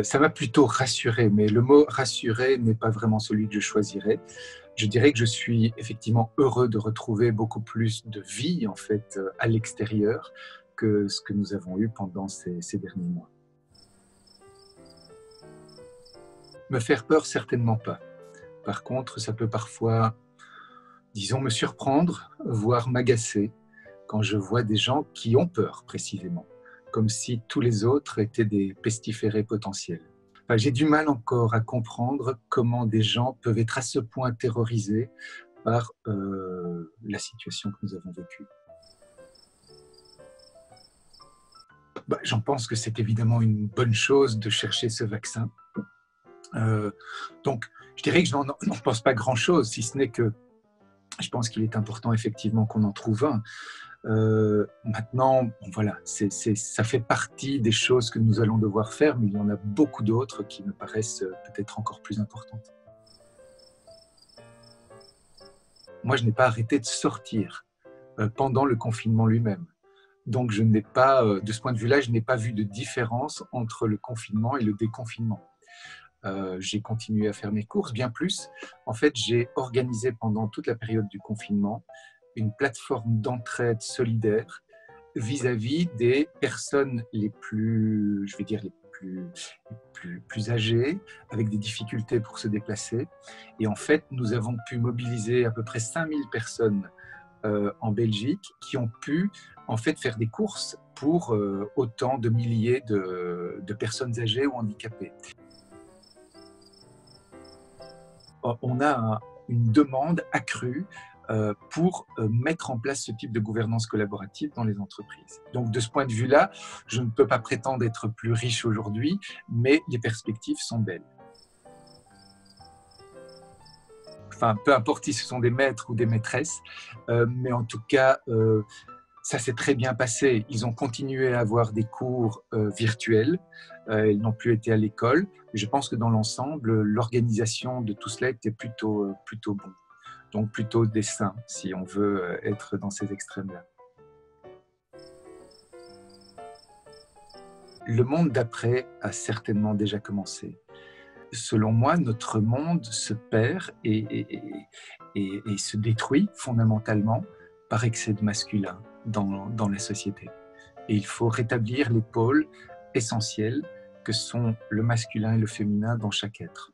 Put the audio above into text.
Ça m'a plutôt rassuré, mais le mot rassuré n'est pas vraiment celui que je choisirais. Je dirais que je suis effectivement heureux de retrouver beaucoup plus de vie en fait à l'extérieur que ce que nous avons eu pendant ces derniers mois. Me faire peur, certainement pas. Par contre, ça peut parfois, disons, me surprendre, voire m'agacer quand je vois des gens qui ont peur précisément, comme si tous les autres étaient des pestiférés potentiels. Enfin, j'ai du mal encore à comprendre comment des gens peuvent être à ce point terrorisés par la situation que nous avons vécue. J'en pense que c'est évidemment une bonne chose de chercher ce vaccin. Donc, je dirais que je n'en pense pas grand-chose, si ce n'est que je pense qu'il est important effectivement qu'on en trouve un. Maintenant, bon, voilà, ça fait partie des choses que nous allons devoir faire, mais il y en a beaucoup d'autres qui me paraissent peut-être encore plus importantes. Moi, je n'ai pas arrêté de sortir pendant le confinement lui-même. Donc, je n'ai pas, de ce point de vue-là, je n'ai pas vu de différence entre le confinement et le déconfinement. J'ai continué à faire mes courses, bien plus. En fait, j'ai organisé pendant toute la période du confinement une plateforme d'entraide solidaire vis-à-vis des personnes les plus, je vais dire, les plus âgées, avec des difficultés pour se déplacer. Et en fait, nous avons pu mobiliser à peu près 5000 personnes en Belgique qui ont pu en fait faire des courses pour autant de milliers de personnes âgées ou handicapées. On a une demande accrue pour mettre en place ce type de gouvernance collaborative dans les entreprises. Donc de ce point de vue-là, je ne peux pas prétendre être plus riche aujourd'hui, mais les perspectives sont belles. Enfin, peu importe si ce sont des maîtres ou des maîtresses, mais en tout cas, ça s'est très bien passé. Ils ont continué à avoir des cours virtuels. Ils n'ont plus été à l'école. Je pense que dans l'ensemble, l'organisation de tout cela était plutôt bon. Donc plutôt des saints, si on veut être dans ces extrêmes-là. Le monde d'après a certainement déjà commencé. Selon moi, notre monde se perd et se détruit fondamentalement par excès de masculin dans la société. Et il faut rétablir les pôles essentiels que sont le masculin et le féminin dans chaque être.